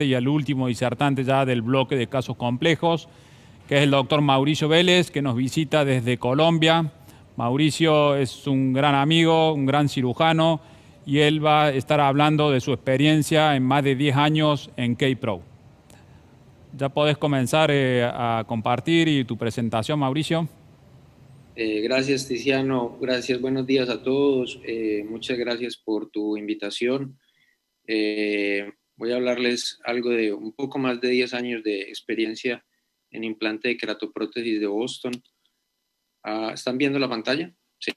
y al último disertante ya del bloque de casos complejos, que es el doctor Mauricio Vélez, que nos visita desde Colombia. Mauricio es un gran amigo, un gran cirujano, y él va a estar hablando de su experiencia en más de 10 años en K-Pro. Ya podés comenzar a compartir y tu presentación, Mauricio. Gracias, Tiziano. Gracias, buenos días a todos. Muchas gracias por tu invitación. Voy a hablarles algo de un poco más de 10 años de experiencia en implante de queratoprótesis de Boston. ¿Están viendo la pantalla? Sí.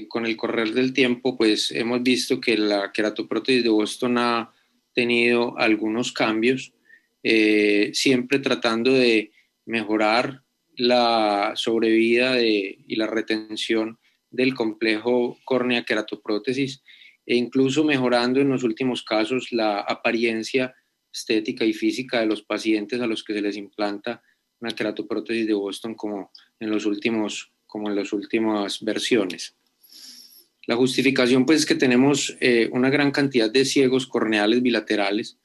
Con el correr del tiempo, pues hemos visto que la queratoprótesis de Boston ha tenido algunos cambios, siempre tratando de mejorar la sobrevida y la retención del complejo córnea queratoprótesis e incluso mejorando en los últimos casos la apariencia estética y física de los pacientes a los que se les implanta una queratoprótesis de Boston como en las últimas versiones. La justificación pues es que tenemos una gran cantidad de ciegos corneales bilaterales.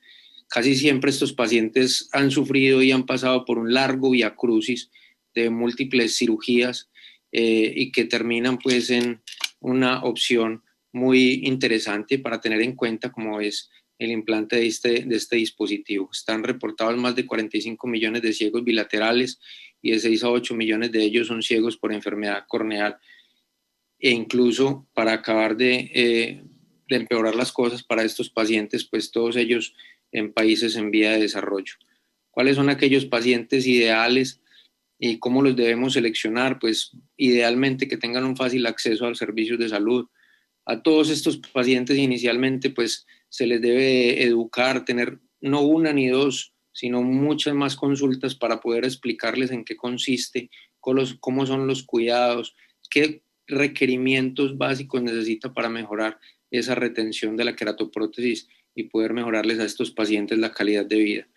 Casi siempre estos pacientes han sufrido y han pasado por un largo viacrucis de múltiples cirugías y que terminan pues en una opción muy interesante para tener en cuenta como es el implante de este dispositivo. Están reportados más de 45 millones de ciegos bilaterales y de 6 a 8 millones de ellos son ciegos por enfermedad corneal. E incluso para acabar de empeorar las cosas para estos pacientes, pues todos ellos en países en vía de desarrollo. ¿Cuáles son aquellos pacientes ideales y cómo los debemos seleccionar? Pues idealmente que tengan un fácil acceso a los servicios de salud. A todos estos pacientes inicialmente pues se les debe educar, tener no una ni dos, sino muchas más consultas para poder explicarles en qué consiste, cómo son los cuidados, qué requerimientos básicos necesita para mejorar esa retención de la queratoprótesis y poder mejorarles a estos pacientes la calidad de vida.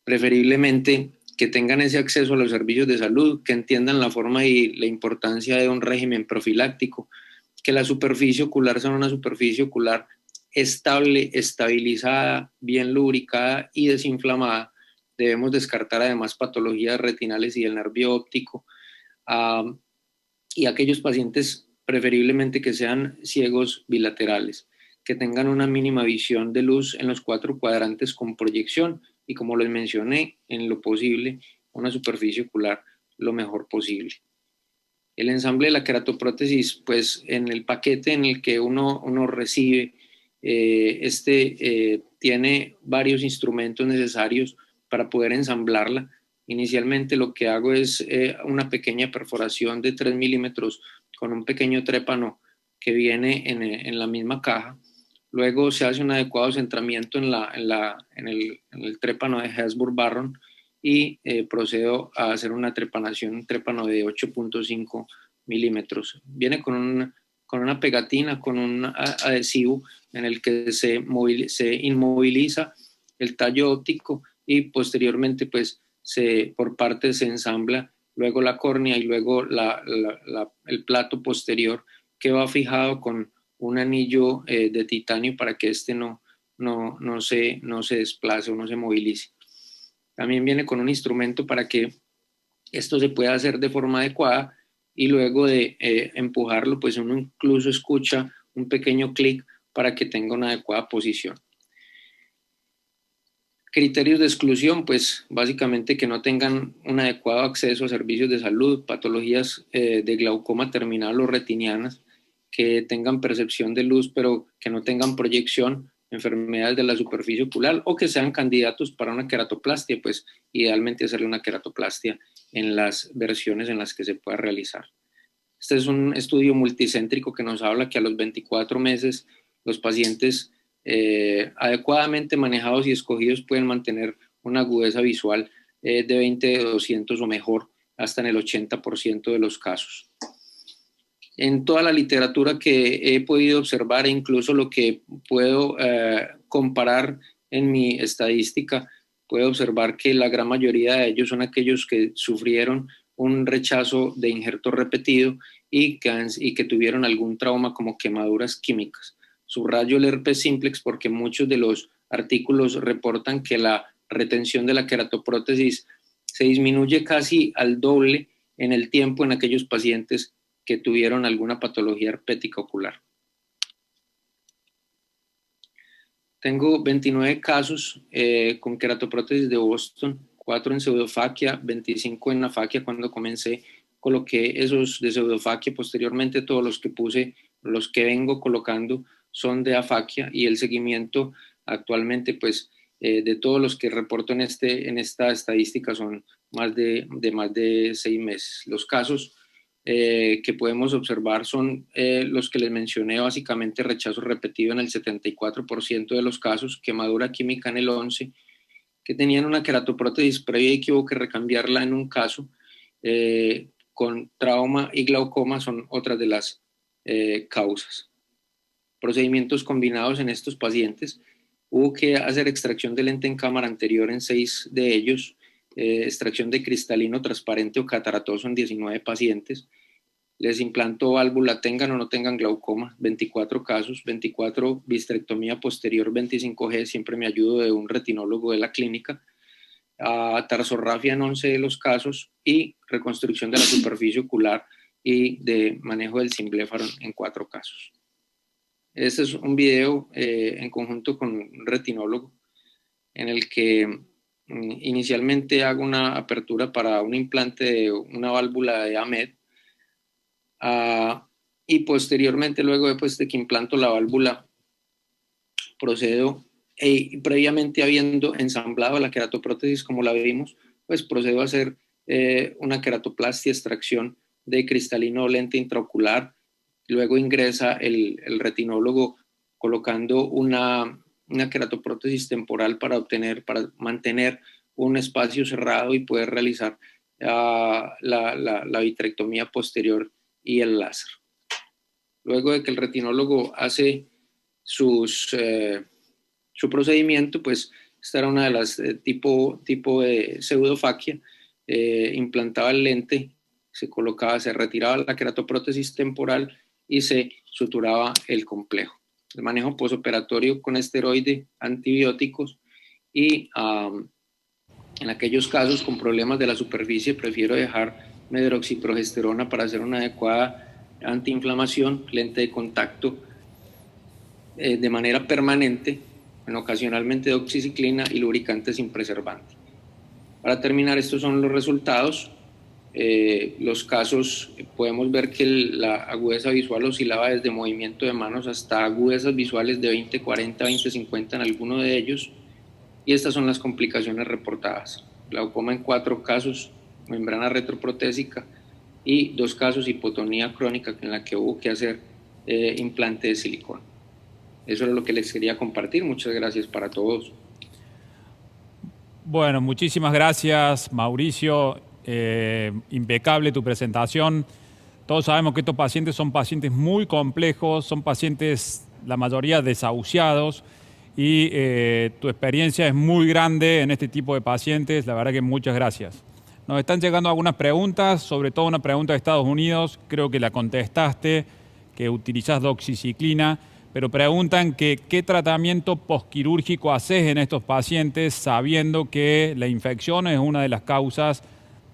Preferiblemente que tengan ese acceso a los servicios de salud, que entiendan la forma y la importancia de un régimen profiláctico, que la superficie ocular sea una superficie ocular estable, estabilizada, bien lubricada y desinflamada. Debemos descartar además patologías retinales y del nervio óptico. Y aquellos pacientes preferiblemente que sean ciegos bilaterales, que tengan una mínima visión de luz en los 4 cuadrantes con proyección y, como les mencioné, en lo posible, una superficie ocular lo mejor posible. El ensamble de la queratoprótesis, pues en el paquete en el que uno recibe, tiene varios instrumentos necesarios para poder ensamblarla. Inicialmente lo que hago es una pequeña perforación de 3 milímetros con un pequeño trépano que viene en la misma caja. Luego se hace un adecuado centramiento en el trépano de Hesburn-Barron y procedo a hacer una trepanación, un trépano de 8.5 milímetros. Viene con una pegatina, con un adhesivo en el que se inmoviliza el tallo óptico y posteriormente pues por partes se ensambla luego la córnea y luego el plato posterior que va fijado con un anillo de titanio para que no se desplace o no se movilice. También viene con un instrumento para que esto se pueda hacer de forma adecuada y luego de empujarlo, pues uno incluso escucha un pequeño clic para que tenga una adecuada posición. Criterios de exclusión, pues básicamente que no tengan un adecuado acceso a servicios de salud, patologías de glaucoma terminal o retinianas, que tengan percepción de luz pero que no tengan proyección, enfermedades de la superficie ocular o que sean candidatos para una queratoplastia, pues idealmente hacerle una queratoplastia en las versiones en las que se pueda realizar. Este es un estudio multicéntrico que nos habla que a los 24 meses los pacientes adecuadamente manejados y escogidos pueden mantener una agudeza visual de 20/200 o mejor hasta en el 80% de los casos. En toda la literatura que he podido observar e incluso lo que puedo comparar en mi estadística, puedo observar que la gran mayoría de ellos son aquellos que sufrieron un rechazo de injerto repetido y que tuvieron algún trauma como quemaduras químicas. Subrayo el herpes simplex porque muchos de los artículos reportan que la retención de la queratoprótesis se disminuye casi al doble en el tiempo en aquellos pacientes que tuvieron alguna patología herpética ocular. Tengo 29 casos con queratoprótesis de Boston, 4 en pseudofaquia, 25 en afaquia. Cuando comencé coloqué esos de pseudofaquia, posteriormente todos los que puse, los que vengo colocando son de afaquia, y el seguimiento actualmente pues de todos los que reporto en esta estadística son más de 6 meses. Los casos que podemos observar son los que les mencioné, básicamente rechazo repetido en el 74% de los casos, quemadura química en el 11%, que tenían una queratoprótesis previa y que hubo que recambiarla en un caso, con trauma y glaucoma son otras de las causas. Procedimientos combinados en estos pacientes: hubo que hacer extracción de lente en cámara anterior en 6 de ellos, extracción de cristalino transparente o cataratoso en 19 pacientes, les implantó válvula, tengan o no tengan glaucoma, 24 casos, 24 bistrectomía posterior 25G, siempre me ayudo de un retinólogo de la clínica, tarsorrafia en 11 de los casos y reconstrucción de la superficie ocular y de manejo del simbléfaro en 4 casos. Este es un video en conjunto con un retinólogo en el que inicialmente hago una apertura para un implante de una válvula de AMED, y posteriormente, luego de que implanto la válvula, procedo, previamente habiendo ensamblado la queratoprótesis como la vimos, pues procedo a hacer una queratoplastia, extracción de cristalino lente intraocular. Luego ingresa el retinólogo colocando una queratoprótesis temporal para mantener un espacio cerrado y poder realizar la vitrectomía posterior y el láser. Luego de que el retinólogo hace su procedimiento, pues esta era una de las tipo de pseudofaquia, implantaba el lente, se retiraba la queratoprótesis temporal y se suturaba el complejo. El manejo posoperatorio con esteroide, antibióticos, y en aquellos casos con problemas de la superficie prefiero dejar medroxiprogesterona para hacer una adecuada antiinflamación, lente de contacto de manera permanente, ocasionalmente doxiciclina y lubricante sin preservante. Para terminar, estos son los resultados. Los casos, podemos ver que la agudeza visual oscilaba desde movimiento de manos hasta agudezas visuales de 20-40, 20-50 en alguno de ellos, y estas son las complicaciones reportadas: glaucoma en 4 casos, membrana retroprotésica, y 2 casos hipotonía crónica en la que hubo que hacer implante de silicona. Eso es lo que les quería compartir. Muchas gracias para todos. Bueno, muchísimas gracias, Mauricio. Impecable tu presentación. Todos sabemos que estos pacientes son pacientes muy complejos, son pacientes, la mayoría desahuciados, y tu experiencia es muy grande en este tipo de pacientes. La verdad que muchas gracias. Nos están llegando algunas preguntas, sobre todo una pregunta de Estados Unidos, creo que la contestaste, que utilizás doxiciclina, pero preguntan que qué tratamiento posquirúrgico haces en estos pacientes, sabiendo que la infección es una de las causas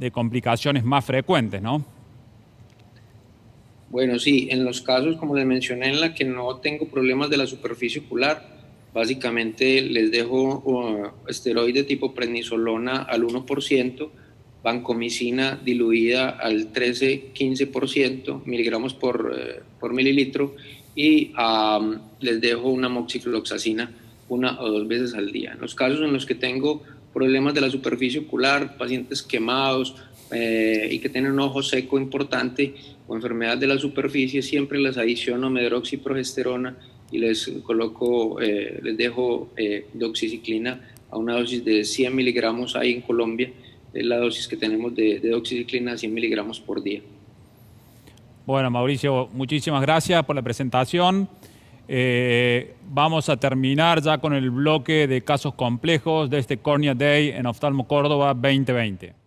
de complicaciones más frecuentes, ¿no? Bueno, sí, en los casos, como les mencioné, en la que no tengo problemas de la superficie ocular, básicamente les dejo esteroide tipo prednisolona al 1%, vancomicina diluida al 13-15% miligramos por mililitro, y les dejo una moxifloxacina 1 o 2 veces al día. En los casos en los que tengo problemas de la superficie ocular, pacientes quemados y que tienen un ojo seco importante o enfermedad de la superficie, siempre les adiciono medroxiprogesterona y les dejo doxiciclina a una dosis de 100 miligramos. Ahí en Colombia es la dosis que tenemos de doxiciclina, 100 miligramos por día. Bueno, Mauricio, muchísimas gracias por la presentación. Vamos a terminar ya con el bloque de casos complejos de este Cornea Day en Oftalmo Córdoba 2020.